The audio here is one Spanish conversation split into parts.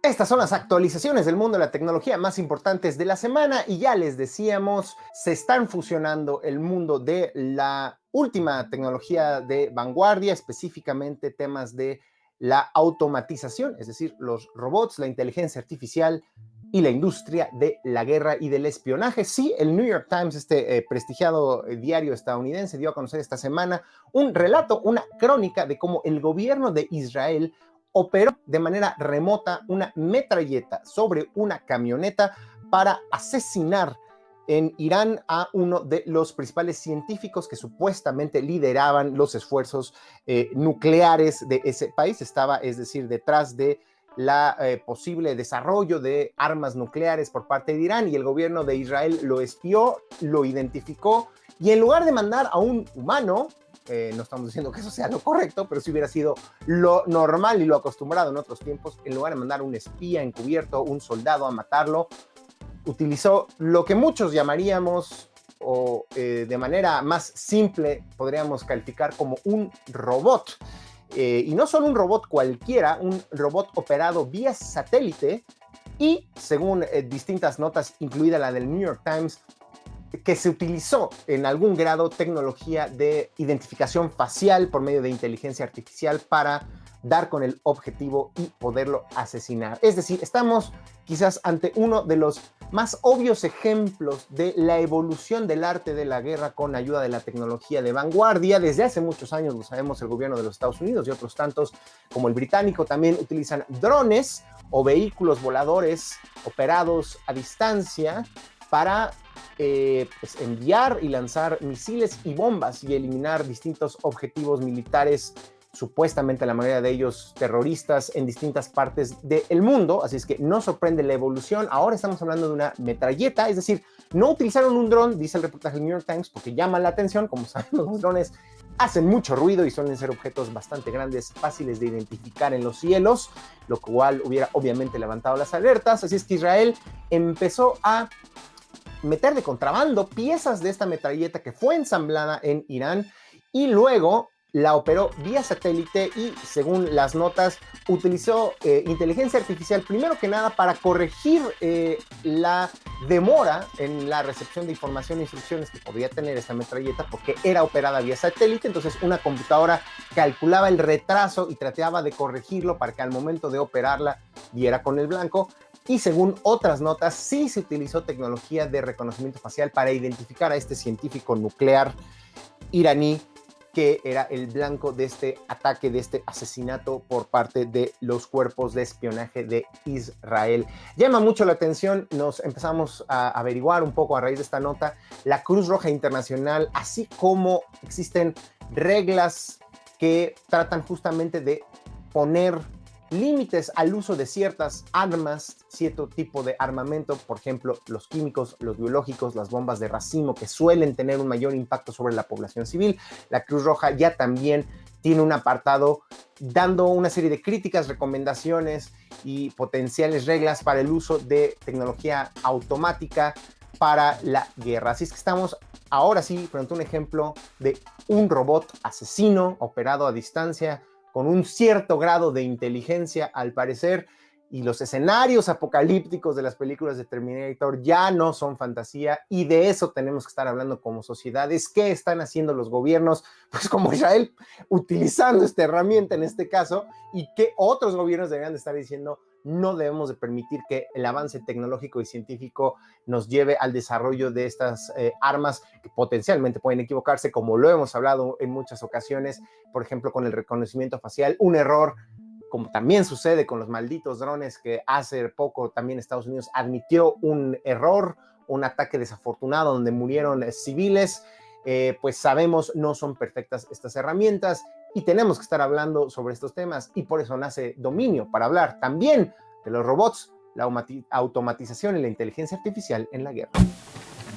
Estas son las actualizaciones del mundo de la tecnología más importantes de la semana y ya les decíamos, se están fusionando el mundo de la última tecnología de vanguardia, específicamente temas de la automatización, es decir, los robots, la inteligencia artificial y la industria de la guerra y del espionaje. Sí, el New York Times, este prestigiado diario estadounidense, dio a conocer esta semana un relato, una crónica de cómo el gobierno de Israel operó de manera remota una metralleta sobre una camioneta para asesinar en Irán a uno de los principales científicos que supuestamente lideraban los esfuerzos nucleares de ese país. Estaba, es decir, detrás de la posible desarrollo de armas nucleares por parte de Irán, y el gobierno de Israel lo espió, lo identificó, y en lugar de mandar a un humano, no estamos diciendo que eso sea lo correcto, pero si hubiera sido lo normal y lo acostumbrado en otros tiempos, en lugar de mandar un espía encubierto, un soldado a matarlo, utilizó lo que muchos llamaríamos, o de manera más simple podríamos calificar como un robot. Y no solo un robot cualquiera, un robot operado vía satélite y, según distintas notas, incluida la del New York Times, que se utilizó en algún grado tecnología de identificación facial por medio de inteligencia artificial para dar con el objetivo y poderlo asesinar. Es decir, estamos quizás ante uno de los más obvios ejemplos de la evolución del arte de la guerra con ayuda de la tecnología de vanguardia. Desde hace muchos años, lo sabemos, el gobierno de los Estados Unidos y otros tantos como el británico también utilizan drones o vehículos voladores operados a distancia para pues enviar y lanzar misiles y bombas y eliminar distintos objetivos militares, supuestamente la mayoría de ellos terroristas, en distintas partes del mundo. Así es que no sorprende la evolución. Ahora estamos hablando de una metralleta, es decir, no utilizaron un dron, dice el reportaje del New York Times, porque llama la atención. Como sabemos, los drones hacen mucho ruido y suelen ser objetos bastante grandes, fáciles de identificar en los cielos, lo cual hubiera obviamente levantado las alertas. Así es que Israel empezó a meter de contrabando piezas de esta metralleta que fue ensamblada en Irán y luego la operó vía satélite y, según las notas, utilizó inteligencia artificial primero que nada para corregir la demora en la recepción de información e instrucciones que podría tener esta metralleta, porque era operada vía satélite. Entonces una computadora calculaba el retraso y trataba de corregirlo para que al momento de operarla diera con el blanco. Y según otras notas, sí se utilizó tecnología de reconocimiento facial para identificar a este científico nuclear iraní que era el blanco de este ataque, de este asesinato por parte de los cuerpos de espionaje de Israel. Llama mucho la atención, nos empezamos a averiguar un poco a raíz de esta nota, la Cruz Roja Internacional, así como existen reglas que tratan justamente de poner límites al uso de ciertas armas, cierto tipo de armamento, por ejemplo, los químicos, los biológicos, las bombas de racimo, que suelen tener un mayor impacto sobre la población civil. La Cruz Roja ya también tiene un apartado dando una serie de críticas, recomendaciones y potenciales reglas para el uso de tecnología automática para la guerra. Así es que estamos ahora sí frente a un ejemplo de un robot asesino operado a distancia, con un cierto grado de inteligencia al parecer, y los escenarios apocalípticos de las películas de Terminator ya no son fantasía, y de eso tenemos que estar hablando como sociedades. ¿Qué están haciendo los gobiernos? Pues como Israel, utilizando esta herramienta en este caso, y qué otros gobiernos deberían de estar diciendo: no debemos de permitir que el avance tecnológico y científico nos lleve al desarrollo de estas armas que potencialmente pueden equivocarse, como lo hemos hablado en muchas ocasiones, por ejemplo, con el reconocimiento facial, un error, como también sucede con los malditos drones, que hace poco también Estados Unidos admitió un error, un ataque desafortunado donde murieron civiles. Pues sabemos, no son perfectas estas herramientas y tenemos que estar hablando sobre estos temas, y por eso nace Dominio, para hablar también de los robots, la automatización y la inteligencia artificial en la guerra.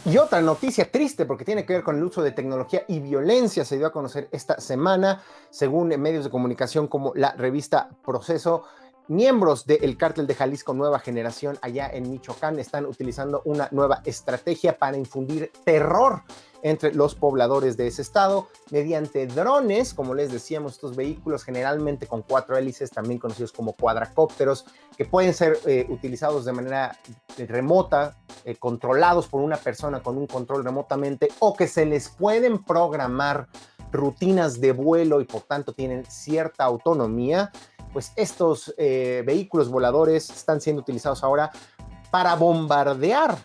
Y otra noticia triste, porque tiene que ver con el uso de tecnología y violencia, se dio a conocer esta semana, según medios de comunicación como la revista Proceso. miembros del cártel de Jalisco Nueva Generación allá en Michoacán están utilizando una nueva estrategia para infundir terror entre los pobladores de ese estado mediante drones, como les decíamos, estos vehículos generalmente con 4 hélices, también conocidos como cuadracópteros, que pueden ser utilizados de manera remota, controlados por una persona con un control remotamente, o que se les pueden programar rutinas de vuelo y por tanto tienen cierta autonomía. Pues estos vehículos voladores están siendo utilizados ahora para bombardear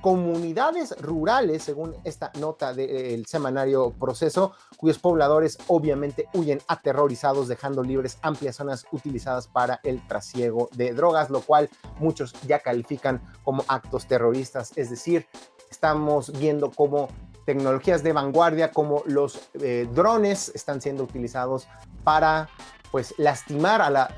comunidades rurales, según esta nota del semanario Proceso, cuyos pobladores obviamente huyen aterrorizados, dejando libres amplias zonas utilizadas para el trasiego de drogas, lo cual muchos ya califican como actos terroristas. Es decir, estamos viendo cómo tecnologías de vanguardia como los drones están siendo utilizados para pues lastimar a la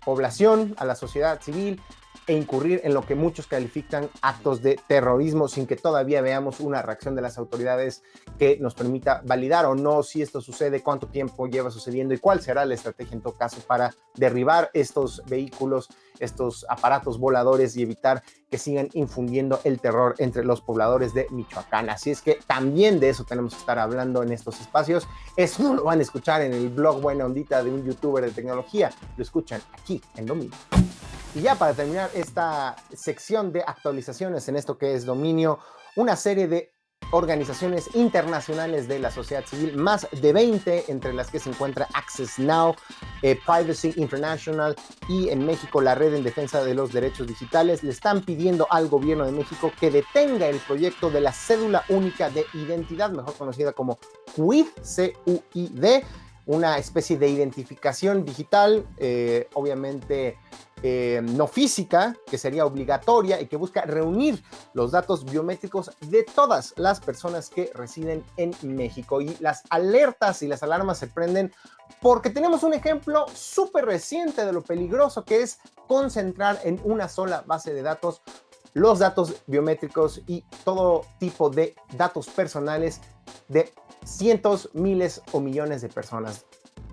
población, a la sociedad civil, e incurrir en lo que muchos califican actos de terrorismo sin que todavía veamos una reacción de las autoridades que nos permita validar o no si esto sucede, cuánto tiempo lleva sucediendo y cuál será la estrategia en todo caso para derribar estos vehículos, estos aparatos voladores y evitar que sigan infundiendo el terror entre los pobladores de Michoacán. Así es que también de eso tenemos que estar hablando en estos espacios. Eso no lo van a escuchar en el blog Buena Ondita de un youtuber de tecnología, lo escuchan aquí en Dominio. Y ya para terminar esta sección de actualizaciones en esto que es Dominio, una serie de organizaciones internacionales de la sociedad civil, más de 20, entre las que se encuentra Access Now, Privacy International y en México la Red en Defensa de los Derechos Digitales, le están pidiendo al gobierno de México que detenga el proyecto de la Cédula Única de Identidad, mejor conocida como CUID, C-U-I-D, una especie de identificación digital, obviamente no física, que sería obligatoria y que busca reunir los datos biométricos de todas las personas que residen en México. Y las alertas y las alarmas se prenden porque tenemos un ejemplo súper reciente de lo peligroso que es concentrar en una sola base de datos los datos biométricos y todo tipo de datos personales de cientos, miles o millones de personas.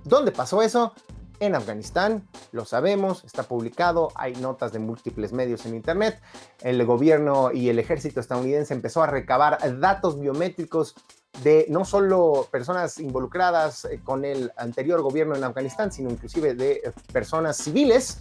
¿Dónde pasó eso? En Afganistán, lo sabemos, está publicado, hay notas de múltiples medios en internet. El gobierno y el ejército estadounidense empezó a recabar datos biométricos de no solo personas involucradas con el anterior gobierno en Afganistán, sino inclusive de personas civiles.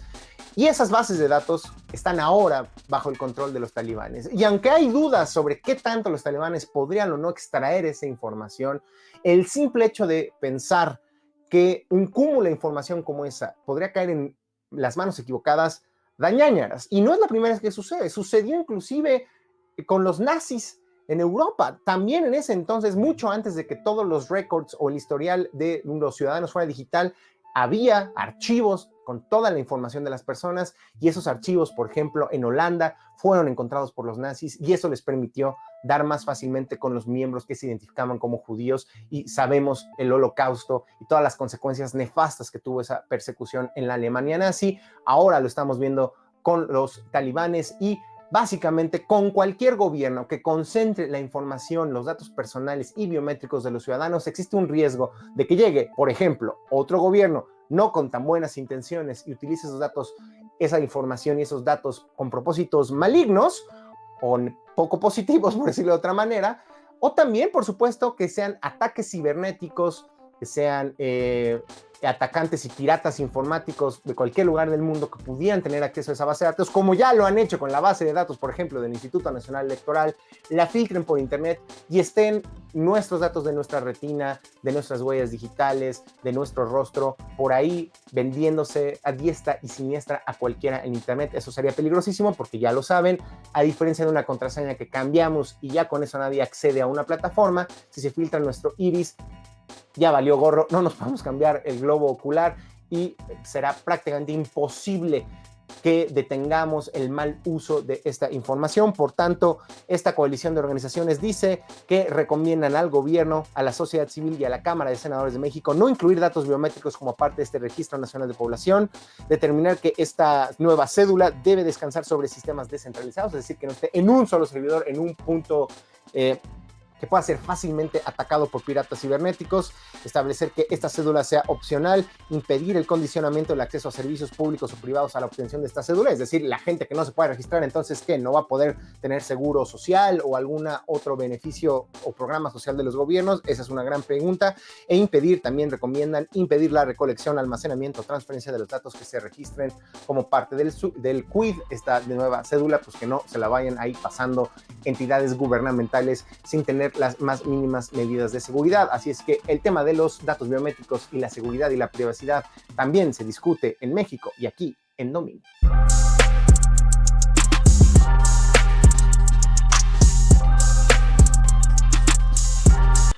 Y esas bases de datos están ahora bajo el control de los talibanes. Y aunque hay dudas sobre qué tanto los talibanes podrían o no extraer esa información, el simple hecho de pensar que un cúmulo de información como esa podría caer en las manos equivocadas da ñáñaras. Y no es la primera vez que sucede. Sucedió inclusive con los nazis en Europa. También en ese entonces, mucho antes de que todos los records o el historial de los ciudadanos fuera digital, había archivos con toda la información de las personas y esos archivos, por ejemplo, en Holanda fueron encontrados por los nazis y eso les permitió dar más fácilmente con los miembros que se identificaban como judíos y sabemos el holocausto y todas las consecuencias nefastas que tuvo esa persecución en la Alemania nazi. Ahora lo estamos viendo con los talibanes y básicamente con cualquier gobierno que concentre la información, los datos personales y biométricos de los ciudadanos, existe un riesgo de que llegue, por ejemplo, otro gobierno no con tan buenas intenciones y utilice esos datos, esa información y esos datos con propósitos malignos o poco positivos, por decirlo de otra manera, o también, por supuesto, que sean ataques cibernéticos, que sean atacantes y piratas informáticos de cualquier lugar del mundo que pudieran tener acceso a esa base de datos, como ya lo han hecho con la base de datos, por ejemplo, del Instituto Nacional Electoral, la filtren por internet y estén nuestros datos de nuestra retina, de nuestras huellas digitales, de nuestro rostro, por ahí vendiéndose a diestra y siniestra a cualquiera en internet. Eso sería peligrosísimo porque ya lo saben, a diferencia de una contraseña que cambiamos y ya con eso nadie accede a una plataforma, si se filtra nuestro iris, ya valió gorro, no nos podemos cambiar el globo ocular y será prácticamente imposible que detengamos el mal uso de esta información. Por tanto, esta coalición de organizaciones dice que recomiendan al gobierno, a la sociedad civil y a la Cámara de Senadores de México no incluir datos biométricos como parte de este Registro Nacional de Población, determinar que esta nueva cédula debe descansar sobre sistemas descentralizados, es decir, que no esté en un solo servidor, en un punto que pueda ser fácilmente atacado por piratas cibernéticos, establecer que esta cédula sea opcional, impedir el condicionamiento del acceso a servicios públicos o privados a la obtención de esta cédula, es decir, la gente que no se puede registrar, entonces, ¿qué? ¿No va a poder tener seguro social o algún otro beneficio o programa social de los gobiernos? Esa es una gran pregunta. E impedir, también recomiendan impedir la recolección, almacenamiento o transferencia de los datos que se registren como parte del QUID, esta de nueva cédula, pues que no se la vayan ahí pasando entidades gubernamentales sin tener las más mínimas medidas de seguridad. Así es que el tema de los datos biométricos y la seguridad y la privacidad también se discute en México y aquí en Dominio.